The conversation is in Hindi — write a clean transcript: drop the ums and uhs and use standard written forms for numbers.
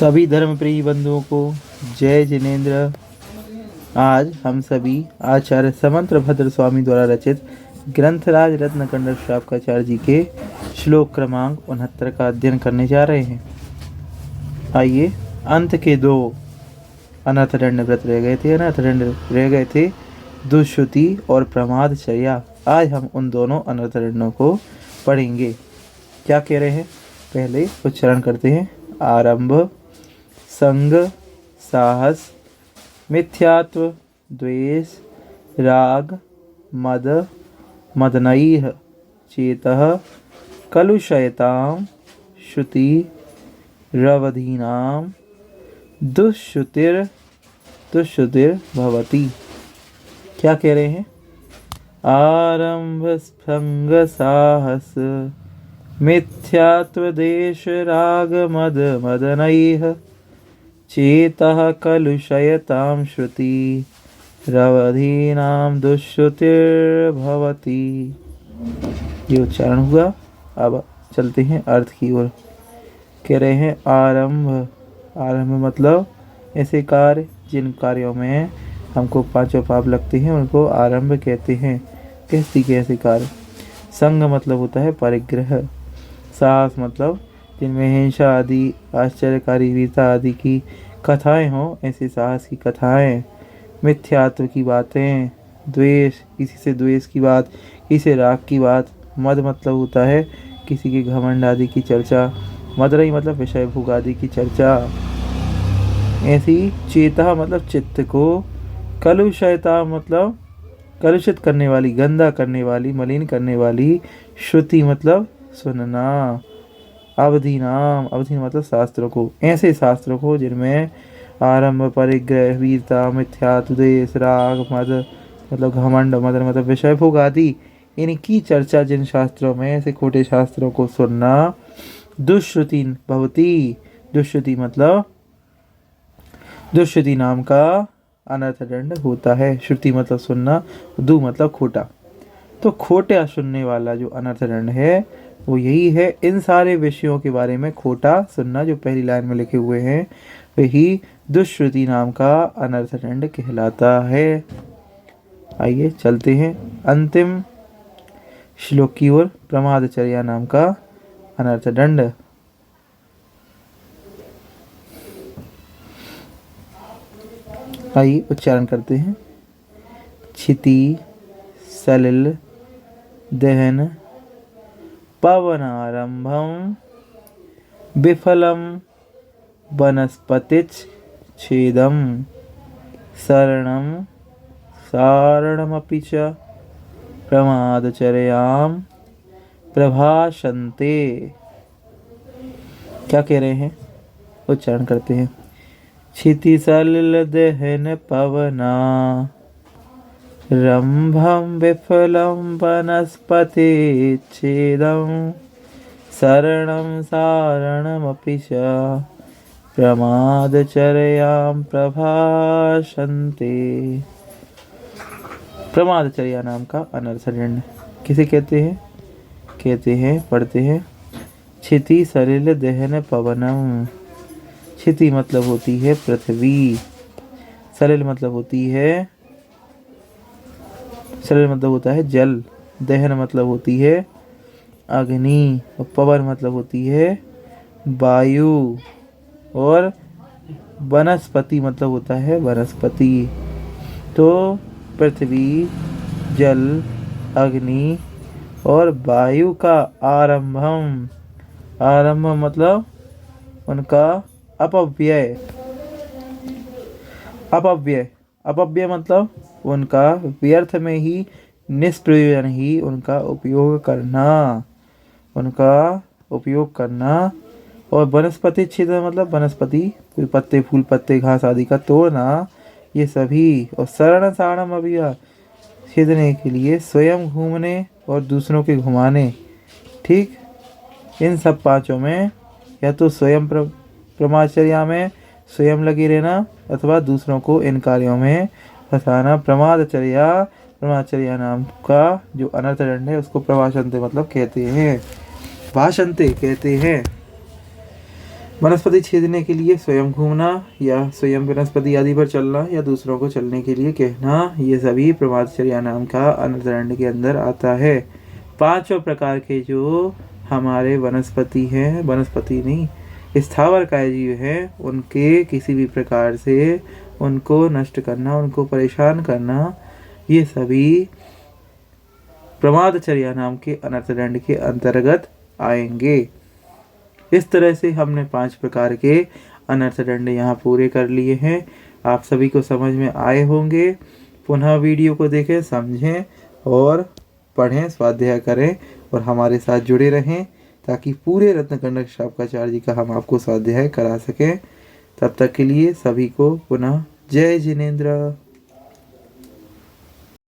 सभी धर्म प्रिय बंधुओं को जय जिनेन्द्र। आज हम सभी आचार्य समंत भद्र स्वामी द्वारा रचित ग्रंथराज रत्नकंड श्रावकाचार्य जी के श्लोक क्रमांक 69 का अध्ययन करने जा रहे हैं। आइए, अंत के 2 अनर्थदंड व्रत रह गए थे। अनर्थदंड रह गए थे दुष्श्रुति और प्रमादचर्या। आज हम उन दोनों अनर्थदंडों को पढ़ेंगे। क्या कह रहे हैं, पहले उच्चारण करते हैं। आरंभ, संग, साहस, मिथ्यात्व, द्वेष, राग, मद, मदनैः, चेतः, कलुषयतां, श्रुति, रवधीनां, दुष्श्रुतिर्भवति। क्या कह रहे हैं? आरंभ, संग, साहस, मिथ्यात्व, देश, राग, मद, मदनैः, चेतः, कलुषयतां, श्रुति, रवधीनां, दुष्श्रुतिर्भवति। ये उच्चारण हुआ। अब चलते हैं अर्थ की ओर। कह रहे हैं आरंभ। आरंभ मतलब ऐसे कार्य जिन कार्यों में हमको 5 पाप लगते हैं उनको आरंभ कहते हैं। कैसे कार्य। संग मतलब होता है परिग्रह। साहस मतलब जिनमें हिंसा आदि, आश्चर्यकारी वीरता आदि की कथाएं हों, ऐसे साहस की कथाएं। मिथ्यात्व की बातें। द्वेष, किसी से द्वेष की बात, किसी से राग की बात। मद मतलब होता है किसी के घमंड आदि की चर्चा। मदरई मतलब विषय भोग आदि की चर्चा। ऐसी चेता मतलब चित्त को। कलुषयता मतलब कलुषित करने वाली, गंदा करने वाली, मलिन करने वाली। श्रुति मतलब सुनना। अवधीनाम, अवधि मतलब शास्त्रों को, ऐसे शास्त्रों को जिनमें आरंभ, परिग्रह, वीरता, मिथ्यात्व, द्वेष, राग, मद मतलब घमंड, मदन मतलब विषय भोग आदि, इनकी चर्चा जिन शास्त्रों में, ऐसे खोटे शास्त्रों को सुनना। दुष्श्रुति भवति। दुष्श्रुति मतलब दुष्श्रुति नाम का अनर्थदंड होता है। श्रुति मतलब सुनना, दु मतलब खोटा। तो खोटा सुनने वाला जो अनर्थदंड है वो यही है। इन सारे विषयों के बारे में खोटा सुनना, जो पहली लाइन में लिखे हुए हैं, वही दुष्श्रुति नाम का अनर्थदंड कहलाता है। आइए चलते हैं अंतिम श्लोक की ओर। प्रमादचर्या नाम का अनर्थदंड। आइए उच्चारण करते हैं। क्षिति, सलिल, दहन, पवनारंभम, विफलम, वनस्पतिच् छेदम, शरणम, सारणमपि च प्रमादचर्यां प्रभाषन्ते। क्या कह रहे हैं? उच्चारण करते हैं। क्षिति, सलिल, दहन, पवना रंभं, विफलं, वनस्पतिच्छेदं, शरणं, सारणमपि च प्रमादचर्यां प्रभाषन्ते। प्रमादचर्या नाम का अनर्थदंड किसे कहते हैं? कहते हैं, पढ़ते हैं। क्षिति, सलिल, दहन, पवनम। क्षिति मतलब होती है पृथ्वी। सलिल मतलब होता है जल। दहन मतलब होती है अग्नि। और पवन मतलब होती है वायु। और वनस्पति मतलब होता है वनस्पति। तो पृथ्वी, जल, अग्नि और वायु का आरंभम। आरंभ मतलब उनका अपव्यय। अपव्यय मतलब उनका व्यर्थ में ही, निष्प्रयोजन ही उनका उपयोग करना। और वनस्पति छेदन मतलब वनस्पति, कोई पत्ते, फूल, पत्ते, घास आदि का तोड़ना, ये सभी। और शरण, सारणम अभी छेदने के लिए स्वयं घूमने और दूसरों के घुमाने। ठीक, इन सब 5 में या तो स्वयं प्रमादचर्या में स्वयं लगे रहना अथवा दूसरों को इन कार्यों में फंसाना। प्रमादचर्या नाम का जो अनर्थदंड है उसको प्रभाषन्ते मतलब कहते हैं। भाषन्ते कहते हैं। वनस्पति छेदने के लिए स्वयं घूमना या स्वयं वनस्पति आदि पर चलना या दूसरों को चलने के लिए कहना, ये सभी प्रमादचर्या नाम का अनर्थदंड के अंदर आता है। पांचों प्रकार के जो हमारे वनस्पति हैं, वनस्पति नहीं स्थावर काय जीव हैं, उनके किसी भी प्रकार से उनको नष्ट करना, उनको परेशान करना, ये सभी प्रमादचर्या नाम के अनर्थदंड के अंतर्गत आएंगे। इस तरह से हमने 5 प्रकार के अनर्थदंड यहाँ पूरे कर लिए हैं। आप सभी को समझ में आए होंगे। पुनः वीडियो को देखें, समझें और पढ़ें, स्वाध्याय करें और हमारे साथ जुड़े रहें ताकि पूरे रत्नकंडक शापकाचार्य जी का हम आपको स्वाध्याय करा सकें। तब तक के लिए सभी को पुनः जय जिनेंद्र।